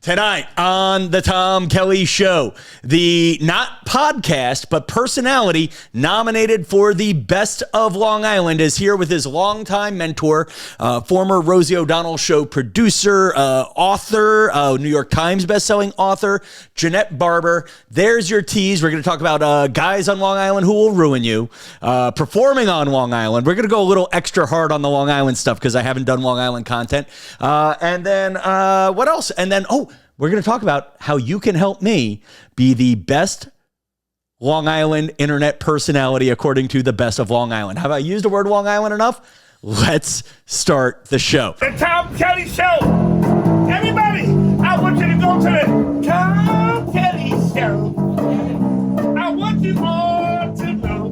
Tonight on the Tom Kelly Show, the not podcast, but personality nominated for the Best of Long Island is here with his longtime mentor, former Rosie O'Donnell Show producer, author, New York Times bestselling author, Janette Barber. There's your tease. We're going to talk about guys on Long Island who will ruin you, performing on Long Island. We're going to go a little extra hard on the Long Island stuff because I haven't done Long Island content. And then what else? And then, we're going to talk about how you can help me be the best Long Island internet personality according to the Best of Long Island. Have I used the word Long Island enough? Let's start the show. The Tom Kelly Show. Everybody, I want you to go to the Tom Kelly Show. I want you all to know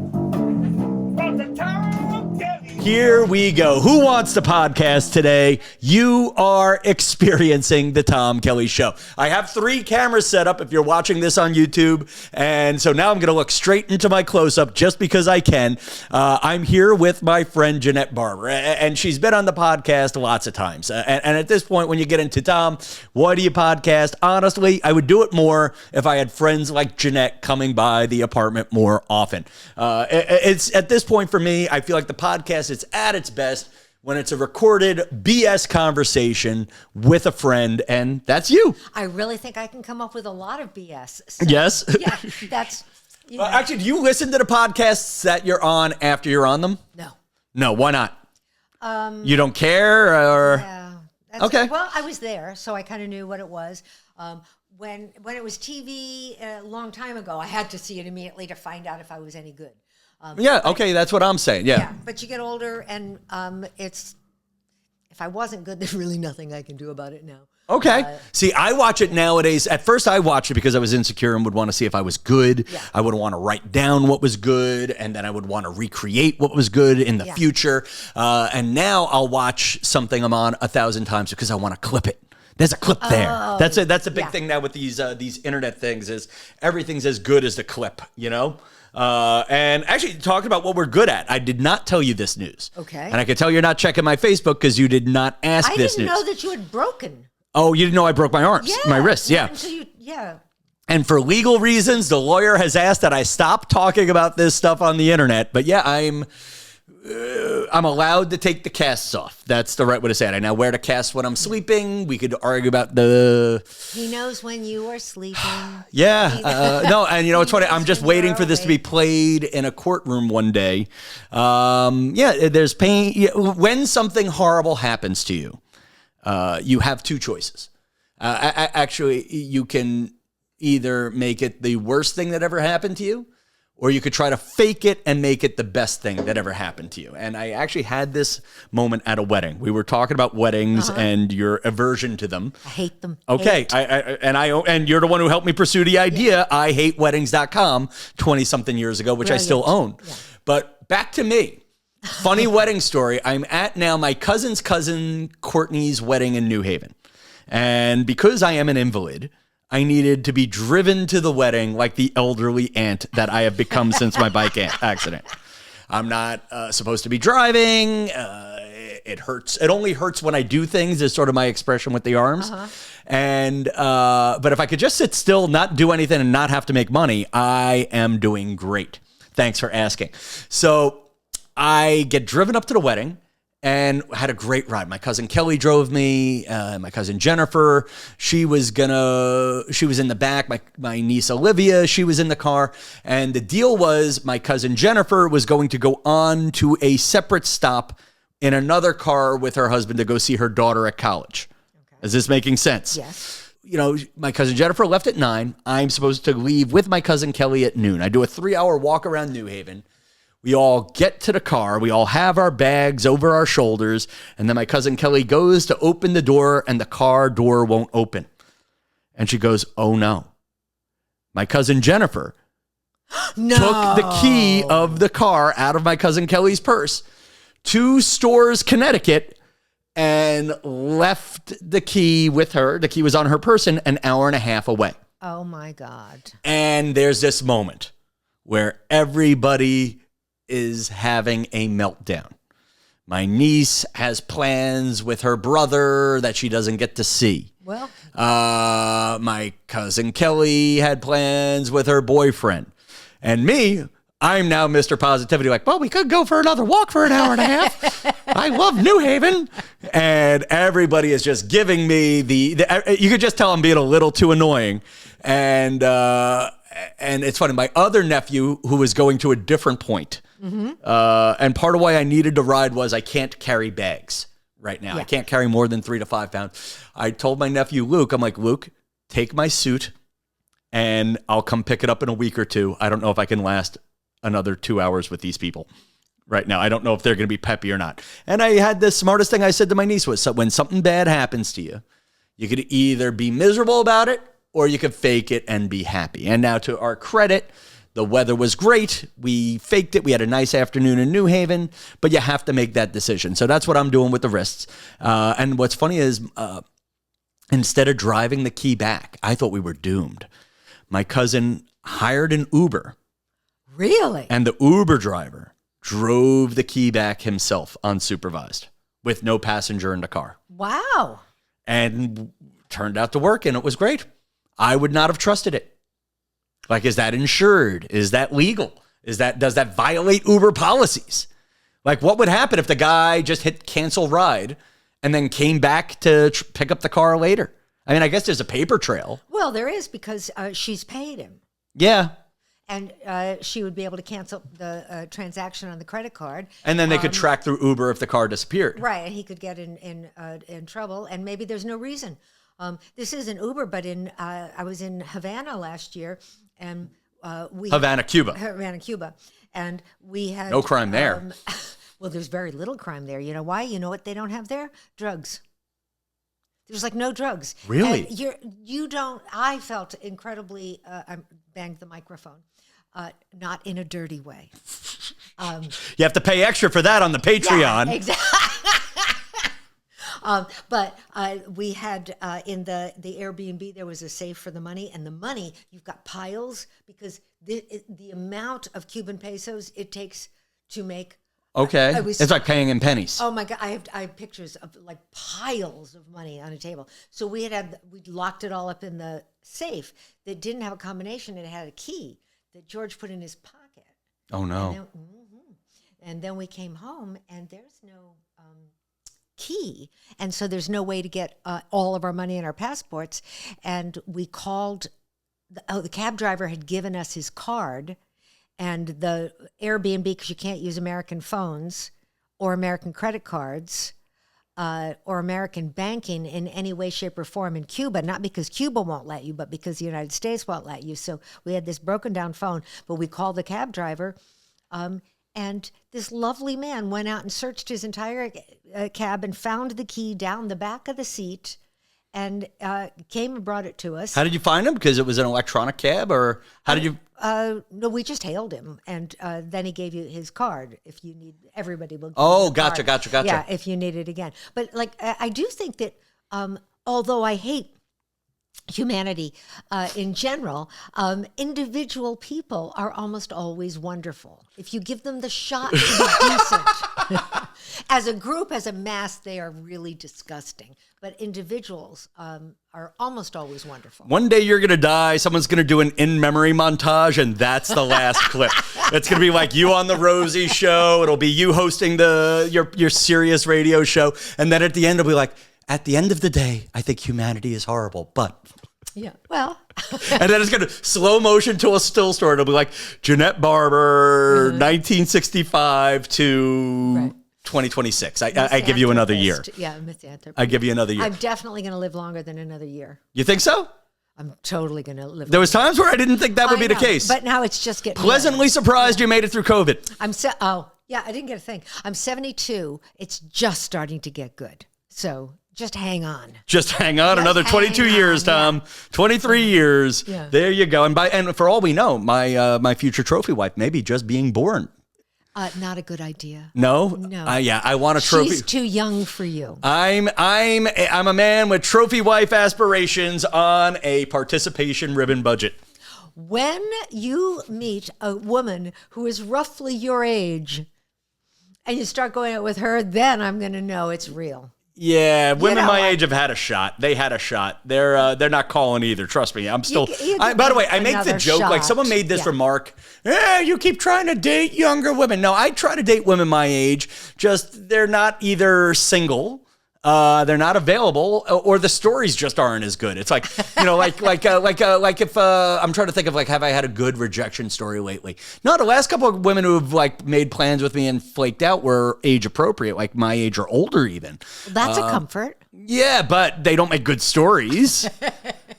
about the Tom Kelly Show. Here we go. Who wants the podcast today? You are experiencing the Tom Kelly Show. I have 3 cameras set up if you're watching this on YouTube. And so now I'm going to look straight into my close-up just because I can. I'm here with my friend Janette Barber, and she's been on the podcast lots of times. And at this point, when you get into Tom, why do you podcast? Honestly, I would do it more if I had friends like Janette coming by the apartment more often. It's at this point for me, I feel like the podcast, it's at its best when it's a recorded BS conversation with a friend, and that's you. I really think I can come up with a lot of BS. So, yes? Yeah, that's... You know. Actually, do you listen to the podcasts that you're on after you're on them? No. No, why not? You don't care, or... Yeah. Okay. Well, I was there, so I kind of knew what it was. When it was TV a long time ago, I had to see it immediately to find out if I was any good. Okay, that's what I'm saying. Yeah. But you get older, and if I wasn't good, there's really nothing I can do about it now. Okay. See, I watch it nowadays. At first, I watched it because I was insecure and would want to see if I was good. Yeah. I would want to write down what was good, and then I would want to recreate what was good in the future. And now I'll watch something I'm on 1,000 times because I want to clip it. There's a clip there. That's a big thing now with these internet things is everything's as good as the clip, you know? And actually, talking about what we're good at, I did not tell you this news. Okay. And I could tell you're not checking my Facebook because you did not ask this news. I didn't know that you had broken. Oh, you didn't know I broke my arms, my wrists, And for legal reasons, the lawyer has asked that I stop talking about this stuff on the internet. But I'm allowed to take the casts off. That's the right way to say it. I now wear the cast when I'm sleeping. We could argue about He knows when you are sleeping. No, and you know, it's funny. I'm just waiting for this to be played in a courtroom one day. There's pain. When something horrible happens to you, you have 2 choices. Actually, you can either make it the worst thing that ever happened to you, or you could try to fake it and make it the best thing that ever happened to you. And I actually had this moment at a wedding. We were talking about weddings and your aversion to them. I hate them. Okay. And you're the one who helped me pursue the idea. I hateweddings.com 20-something years ago, which I still own. Yeah. But back to me. Funny wedding story. I'm at now my cousin's cousin Courtney's wedding in New Haven. And because I am an invalid, I needed to be driven to the wedding like the elderly aunt that I have become since my bike accident. I'm not supposed to be driving. It hurts. It only hurts when I do things is sort of my expression with the arms. And but if I could just sit still, not do anything, and not have to make money, I am doing great. Thanks for asking. So I get driven up to the wedding and had a great ride. My cousin Kelly drove me. My cousin Jennifer, she was in the back. My niece Olivia, she was in the car. And the deal was my cousin Jennifer was going to go on to a separate stop in another car with her husband to go see her daughter at college. Okay. Is this making sense? Yes. You know, my cousin Jennifer left at 9. I'm supposed to leave with my cousin Kelly at noon. I do a 3-hour walk around New Haven. We all get to the car. We all have our bags over our shoulders. And then my cousin Kelly goes to open the door and the car door won't open. And she goes, oh no. My cousin Jennifer took the key of the car out of my cousin Kelly's purse to Stores, Connecticut, and left the key with her. The key was on her person an hour and a half away. Oh my God. And there's this moment where everybody is having a meltdown. My niece has plans with her brother that she doesn't get to see. Well, my cousin Kelly had plans with her boyfriend. And me, I'm now Mr. Positivity. Like, well, we could go for another walk for an hour and a half. I love New Haven. And everybody is just giving me you could just tell I'm being a little too annoying. And it's funny, my other nephew, who was going to a different point, and part of why I needed to ride was I can't carry bags right now. I can't carry more than 3 to 5 pounds. I told my nephew, Luke, I'm like, Luke, take my suit and I'll come pick it up in a week or two. I don't know if I can last another 2 hours with these people right now. I don't know if they're going to be peppy or not. And I had the smartest thing I said to my niece was, so when something bad happens to you, you could either be miserable about it or you could fake it and be happy. And now, to our credit, the weather was great. We faked it. We had a nice afternoon in New Haven, but you have to make that decision. So that's what I'm doing with the wrists. And what's funny is instead of driving the key back, I thought we were doomed. My cousin hired an Uber. Really? And the Uber driver drove the key back himself unsupervised with no passenger in the car. Wow. And turned out to work, and it was great. I would not have trusted it. Like, is that insured? Is that legal? Does that violate Uber policies? Like, what would happen if the guy just hit cancel ride and then came back to pick up the car later? I mean, I guess there's a paper trail. Well, there is, because she's paid him. Yeah. And she would be able to cancel the transaction on the credit card. And then they could track through Uber if the car disappeared. Right, and he could get in trouble, and maybe there's no reason. This isn't Uber, but I was in Havana last year, and Havana, Cuba. Havana, Cuba, and we had no crime there. Well, there's very little crime there. You know why? You know what they don't have there? Drugs. There's like no drugs. Really? And you don't. I felt incredibly. I banged the microphone. Not in a dirty way. You have to pay extra for that on the Patreon. Yeah, exactly. But we had in the Airbnb, there was a safe for the money, and the money, you've got piles, because the amount of Cuban pesos it takes to make. Okay. It's like paying in pennies. Oh my God. I have pictures of like piles of money on a table. So we locked it all up in the safe that didn't have a combination. It had a key that George put in his pocket. Oh no. And then we came home, and there's no key. And so there's no way to get all of our money and our passports. And we called, the cab driver had given us his card, and the Airbnb, because you can't use American phones or American credit cards or American banking in any way, shape, or form in Cuba, not because Cuba won't let you, but because the United States won't let you. So we had this broken down phone, but we called the cab driver, and this lovely man went out and searched his entire cab and found the key down the back of the seat, and came and brought it to us. How did you find him? Because it was an electronic cab, or how did you? No, we just hailed him, and then he gave you his card. If you need, everybody will. Oh, gotcha. Yeah, if you need it again. But like, I do think that although I hate humanity in general, individual people are almost always wonderful. If you give them the shot to be decent. As a group, as a mass, they are really disgusting. But individuals are almost always wonderful. One day you're going to die. Someone's going to do an in-memory montage, and that's the last clip. It's going to be like you on the Rosie show. It'll be you hosting your serious radio show. And then at the end, it'll be like, at the end of the day, I think humanity is horrible, but... Yeah, well... And then it's going to slow motion to a still story. It'll be like Janette Barber, 1965 to 2026. I give you another year. Yeah, misanthropist. I give you another year. I'm definitely going to live longer than another year. You think so? I'm totally going to live. There was times where I didn't think that would be the case. But now it's just getting pleasantly surprised you made it through COVID. Oh, yeah, I didn't get a thing. I'm 72. It's just starting to get good. So just hang on. Just hang on. Another 22 years, Tom. Yeah. 23 years. Yeah. There you go. And for all we know, my future trophy wife may be just being born. Not a good idea. No? No. Yeah, I want a trophy. She's too young for you. I'm a man with trophy wife aspirations on a participation ribbon budget. When you meet a woman who is roughly your age and you start going out with her, then I'm going to know it's real. Yeah, women my age have had a shot. They had a shot. They're not calling either. Trust me. I'm still. By the way, I make the joke like someone made this remark. You keep trying to date younger women. No, I try to date women my age. Just they're not either single. They're not available, or the stories just aren't as good. It's like, like if I'm trying to think of have I had a good rejection story lately? No, the last couple of women who have made plans with me and flaked out were age appropriate, like my age or older even. That's a comfort. Yeah, but they don't make good stories.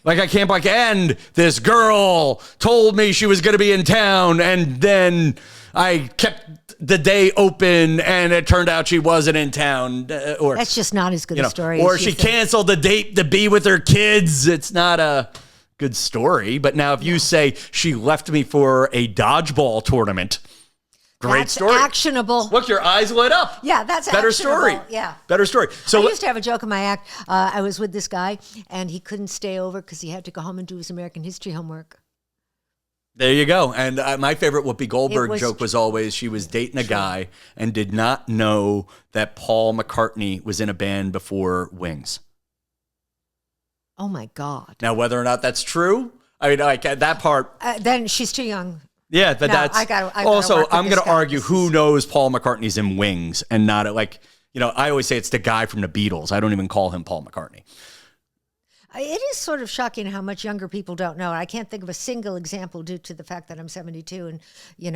I can't and this girl told me she was going to be in town, and then I kept the day open and it turned out she wasn't in town. Or that's just not as good a story. Or she canceled the date to be with her kids. It's not a good story. But now if you say she left me for a dodgeball tournament, great story. That's actionable. Look, your eyes lit up. Yeah, that's better actionable. Story. Yeah. Better story. So I used to have a joke in my act. I was with this guy and he couldn't stay over because he had to go home and do his American history homework. There you go. And my favorite Whoopi Goldberg joke was always she was dating a guy and did not know that Paul McCartney was in a band before Wings. Oh, my God. Now, whether or not that's true, I mean, that part. Then she's too young. Yeah, but no, that's. Also, I'm going to argue who knows Paul McCartney's in Wings and not I always say it's the guy from the Beatles. I don't even call him Paul McCartney. It is sort of shocking how much younger people don't know. I can't think of a single example due to the fact that I'm 72 and,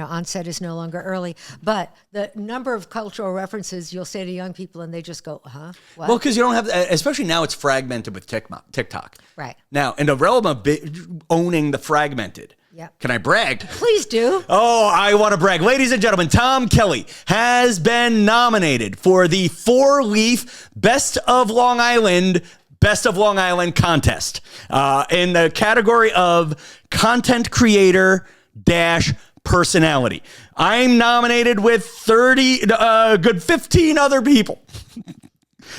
onset is no longer early. But the number of cultural references you'll say to young people and they just go, huh? What? Well, because you don't have, especially now it's fragmented with TikTok. Right. Now, in the realm of owning the fragmented, yep. Can I brag? Please do. Oh, I want to brag. Ladies and gentlemen, Tom Kelly has been nominated for the 4-leaf Best of Long Island contest in the category of content creator - personality. I'm nominated with 15 other people.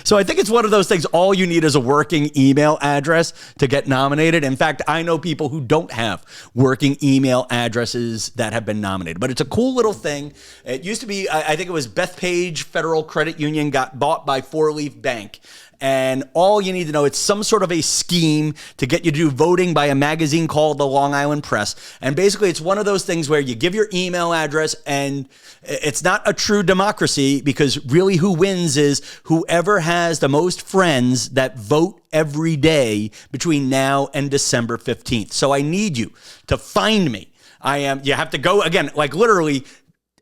So I think it's one of those things, all you need is a working email address to get nominated. In fact, I know people who don't have working email addresses that have been nominated. But it's a cool little thing. It used to be, I think it was Bethpage Federal Credit Union got bought by 4-Leaf Bank. And all you need to know, it's some sort of a scheme to get you to do voting by a magazine called the Long Island Press. And basically, it's one of those things where you give your email address, and it's not a true democracy because really who wins is whoever has the most friends that vote every day between now and December 15th. So I need you to find me. You have to go, again, literally,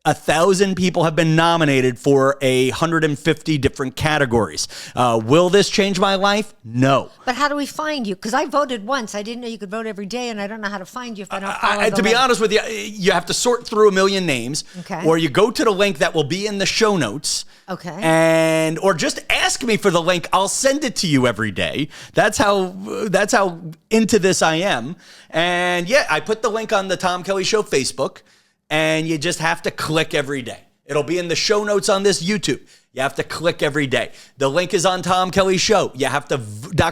1,000 people have been nominated for 150 different categories. Will this change my life? No. But how do we find you? Because I voted once. I didn't know you could vote every day, and I don't know how to find you if I don't follow To be honest with you, you have to sort through 1 million names. Okay. Or you go to the link that will be in the show notes. Okay. Or just ask me for the link. I'll send it to you every day. That's how into this I am. And yeah, I put the link on the Tom Kelly Show Facebook. And you just have to click every day. It'll be in the show notes on this YouTube. You have to click every day. The link is on Tom Kelly Show. You have to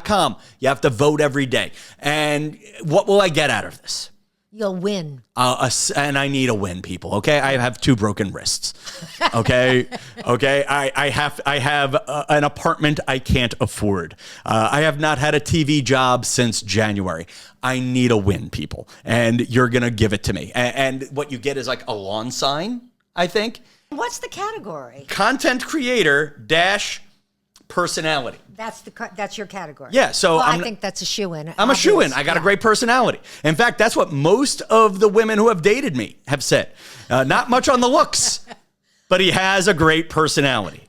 .com. You have to vote every day. And what will I get out of this? You'll win. And I need a win, people. Okay, I have 2 broken wrists. Okay, I have an apartment I can't afford. I have not had a TV job since January. I need a win, people, and you're gonna give it to me. And what you get is a lawn sign, I think. What's the category? Content creator - personality. That's your category. Yeah, so I think that's a shoo-in. I'm a shoo-in. I got a great personality. In fact, that's what most of the women who have dated me have said. Not much on the looks, but he has a great personality.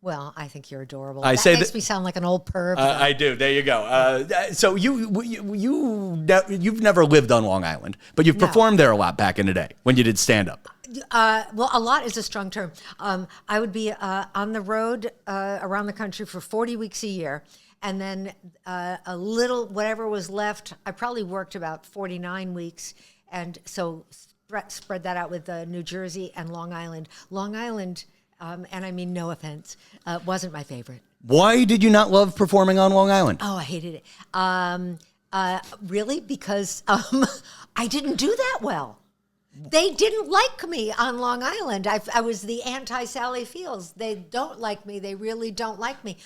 Well, I think you're adorable. That makes me sound like an old perv. I do. There you go. So you've never lived on Long Island, but you've performed there a lot back in the day when you did stand-up. Well, a lot is a strong term. I would be on the road around the country for 40 weeks a year. And then a little, whatever was left, I probably worked about 49 weeks. And so spread that out with New Jersey and Long Island. Long Island, and I mean no offense, wasn't my favorite. Why did you not love performing on Long Island? Oh, I hated it. Really? Because I didn't do that well. They didn't like me on Long Island. I was the anti-Sally Fields. They don't like me. They really don't like me.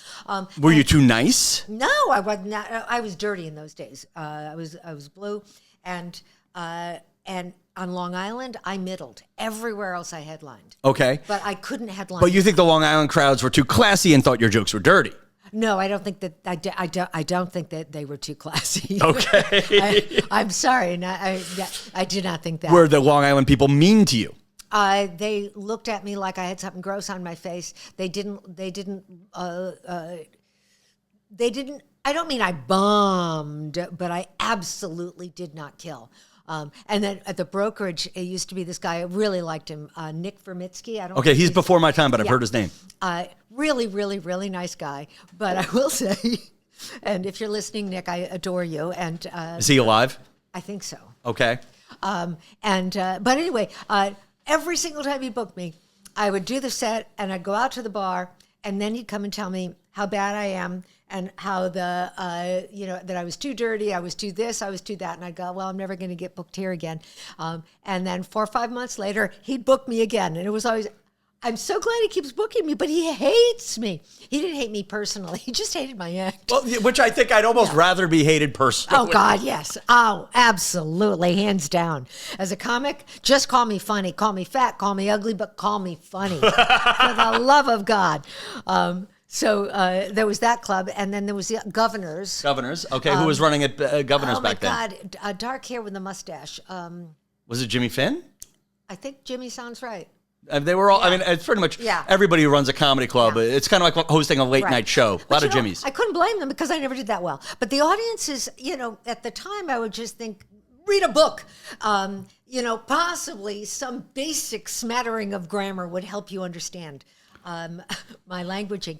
Were you too nice? No, I was not. I was dirty in those days. I was blue, and on Long Island, I middled. Everywhere else, I headlined. Okay. But I couldn't headline. But you think the Long Island crowds were too classy and thought your jokes were dirty? No, I don't think that. I don't think that they were too classy. Okay. I'm sorry, and I did not think that. Were the Long Island people mean to you? They looked at me like I had something gross on my face. They didn't. I don't mean I bombed, but I absolutely did not kill. And then at the brokerage, it used to be this guy. I really liked him, Nick Vermitsky. I don't. Okay, he's before my time, but I've heard his name. Really, really, really nice guy. But I will say, and if you're listening, Nick, I adore you. And is he alive? I think so. Okay. But anyway, every single time he booked me, I would do the set and I'd go out to the bar, and then he'd come and tell me how bad I am and how that I was too dirty, I was too this, I was too that. And I'd go, well, I'm never going to get booked here again. And then 4 or 5 months later, he'd book me again. And it was always, I'm so glad he keeps booking me, but he hates me. He didn't hate me personally. He just hated my act. Well, which I think I'd almost rather be hated personally. Oh, God, yes. Oh, absolutely. Hands down. As a comic, just call me funny. Call me fat. Call me ugly, but call me funny. For the love of God. So there was that club, and then there was the Governors. Governors, okay. Who was running at Governors back then? Oh, my God. Dark hair with a mustache. Was it Jimmy Finn? I think Jimmy sounds right. They were all, I mean, it's pretty much everybody who runs a comedy club. It's kind of like hosting a late night show. A lot of Jimmys. I couldn't blame them because I never did that well. But the audiences, at the time, I would just think, read a book. Possibly some basic smattering of grammar would help you understand my languaging.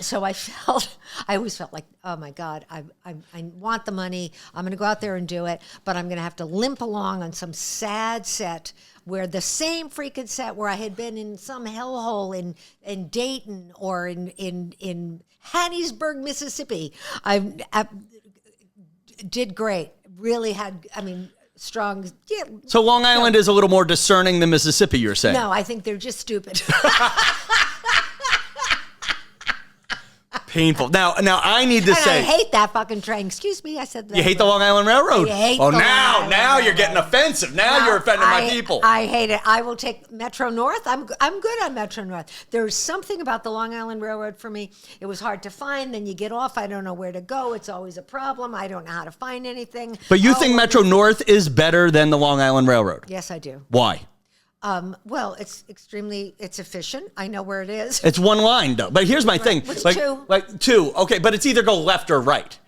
So I always felt like, oh my God, I want the money. I'm going to go out there and do it, but I'm going to have to limp along on some sad set where the same freaking set where I had been in some hellhole in Dayton or in Hattiesburg, Mississippi. I did great. Really had, strong. Yeah. So Long Island is a little more discerning than Mississippi, you're saying? No, I think they're just stupid. Painful. Now I need to say, I hate that fucking train. Excuse me, I said that. You hate the Long Island Railroad? I hate now Railroad. You're getting offensive. Now you're offending my people. I hate it. I will take Metro North. I'm good on Metro North. There's something about the Long Island Railroad for me. It was hard to find. Then you get off. I don't know where to go. It's always a problem. I don't know how to find anything. But you think Metro North is better than the Long Island Railroad? Yes, I do. Why? Well, it's efficient. I know where it is. It's one line though. But here's my thing. It's two. two. Two. Okay, but it's either go left or right.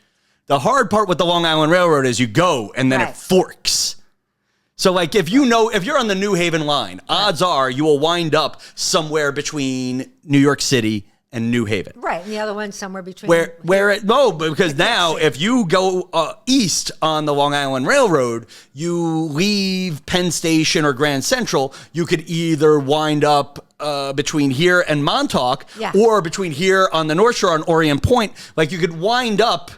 The hard part with the Long Island Railroad is you go and then it forks. So if you're on the New Haven line, odds are you will wind up somewhere between New York City and New Haven. Right, and the other one somewhere between. Because now if you go east on the Long Island Railroad, you leave Penn Station or Grand Central, you could either wind up between here and Montauk or between here on the North Shore on Orient Point. You could wind up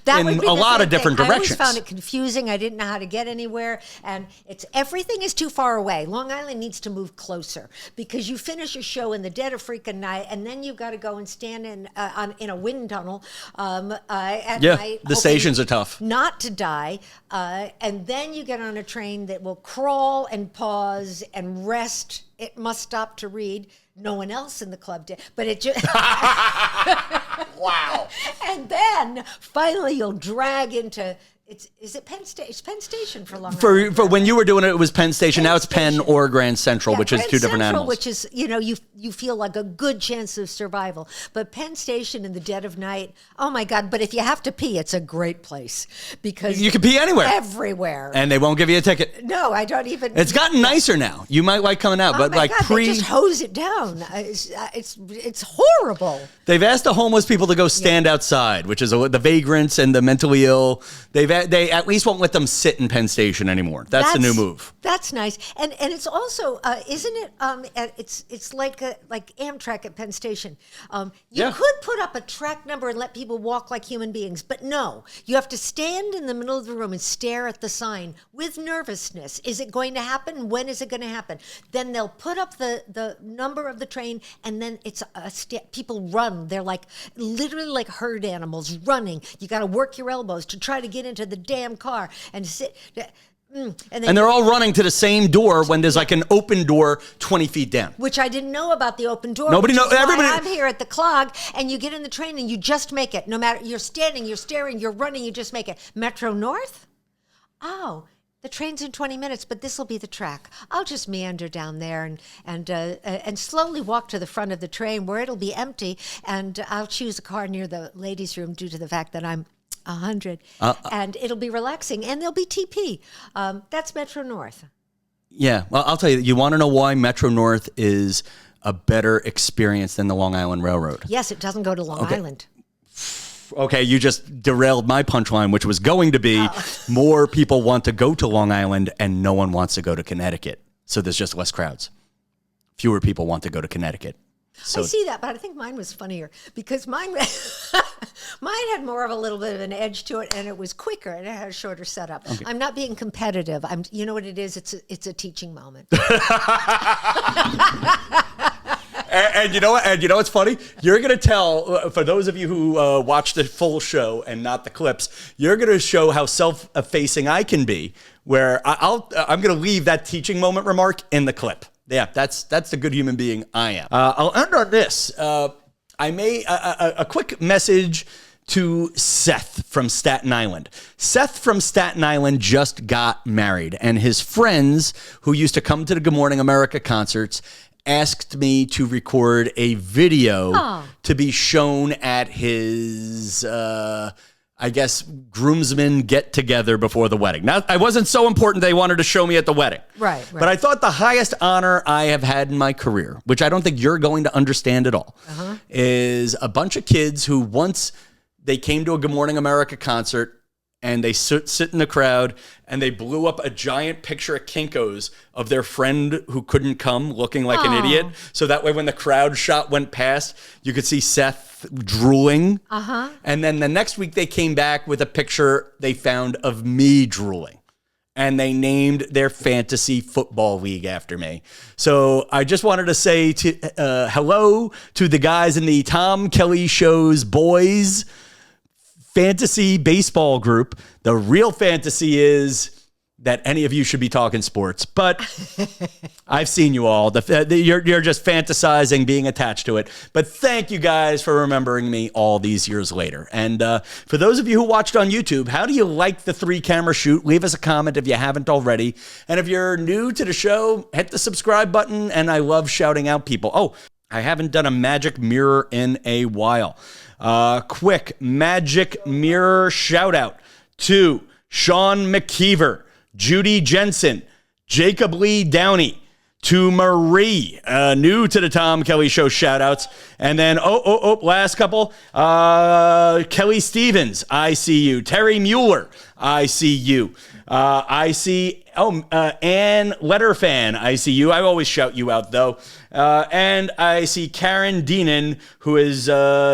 in a lot of different directions. I always found it confusing. I didn't know how to get anywhere, and everything is too far away. Long Island needs to move closer because you finish a show in the dead of freaking night, and then you've got to go and stand in a wind tunnel at night. The stations are tough. Not to die, and then you get on a train that will crawl and pause and rest. It must stop to read. No one else in the club did, but it just. Wow. And then finally you'll drag into is it Penn Station? It's Penn Station for Long Island. For when you were doing it, it was Penn Station. Now it's Penn or Grand Central, which is two different animals. Which is, you feel like a good chance of survival. But Penn Station in the dead of night, oh my God! But if you have to pee, it's a great place because you can pee anywhere, everywhere, and they won't give you a ticket. No, I don't even. It's gotten nicer now. You might like coming out, but God, they just hose it down. It's horrible. They've asked the homeless people to go stand outside, which is the vagrants and the mentally ill. They at least won't let them sit in Penn Station anymore. That's the new move. That's nice, and it's also isn't it? It's like Amtrak at Penn Station. You could put up a track number and let people walk like human beings, but no, you have to stand in the middle of the room and stare at the sign with nervousness. Is it going to happen? When is it going to happen? Then they'll put up the number of the train, and then it's people run. They're like literally like herd animals running. You got to work your elbows to try to get into the damn car and sit. And they're all running to the same door when there's like an open door 20 feet down. Which I didn't know about the open door. Nobody knows. Everybody. I'm here at the clog, and you get in the train and you just make it. No matter, you're standing, you're staring, you're running, you just make it. Metro North? Oh, the train's in 20 minutes, but this will be the track. I'll just meander down there and slowly walk to the front of the train where it'll be empty, and I'll choose a car near the ladies' room due to the fact that I'm 100, and it'll be relaxing, and there'll be TP. That's Metro North. Yeah, well, I'll tell you, you want to know why Metro North is a better experience than the Long Island Railroad? Yes, it doesn't go to Long Island. Okay, you just derailed my punchline, which was going to be more people want to go to Long Island and no one wants to go to Connecticut. So there's just less crowds. Fewer people want to go to Connecticut. So, I see that, but I think mine was funnier because mine had more of a little bit of an edge to it, and it was quicker, and it had a shorter setup. Okay. I'm not being competitive. You know what it is? It's a teaching moment. And you know what? And you know what's funny? You're going to tell, for those of you who watch the full show and not the clips, you're going to show how self-effacing I can be, where I'm going to leave that teaching moment remark in the clip. Yeah, that's the good human being I am. I'll end on this. I made a quick message to Seth from Staten Island. Seth from Staten Island just got married, and his friends who used to come to the Good Morning America concerts asked me to record a video to be shown at his... I guess, groomsmen get together before the wedding. Now, I wasn't so important they wanted to show me at the wedding. Right. But I thought the highest honor I have had in my career, which I don't think you're going to understand at all, is a bunch of kids who once they came to a Good Morning America concert and they sit in the crowd and they blew up a giant picture of Kinko's of their friend who couldn't come looking like an idiot. So that way when the crowd shot went past, you could see Seth drooling. And then the next week they came back with a picture they found of me drooling. And they named their fantasy football league after me. So I just wanted to say hello to the guys in the Tom Kelly Show's boys fantasy baseball group. The real fantasy is that any of you should be talking sports, but I've seen you all. You're just fantasizing being attached to it. But thank you guys for remembering me all these years later. And for those of you who watched on YouTube, how do you like the 3-camera shoot? Leave us a comment if you haven't already. And if you're new to the show, hit the subscribe button. And I love shouting out people. Oh, I haven't done a magic mirror in a while. Quick magic mirror shout out to Sean McKeever, Judy Jensen, Jacob Lee Downey, to Marie, new to the Tom Kelly Show shout-outs. And then, last couple, Kelly Stevens, I see you. Terry Mueller, I see you. I see, Ann Letterfan, I see you. I always shout you out, though. And I see Karen Deenan, who has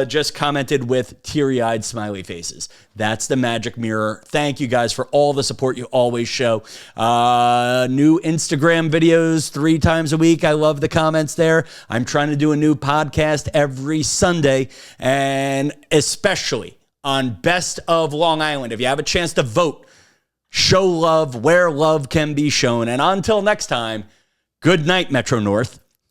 just commented with teary-eyed smiley faces. That's the magic mirror. Thank you guys for all the support you always show. New Instagram videos 3 times a week. I love the comments there. I'm trying to do a new podcast every Sunday, and especially on Best of Long Island. If you have a chance to vote, show love where love can be shown. And until next time, good night, Metro North.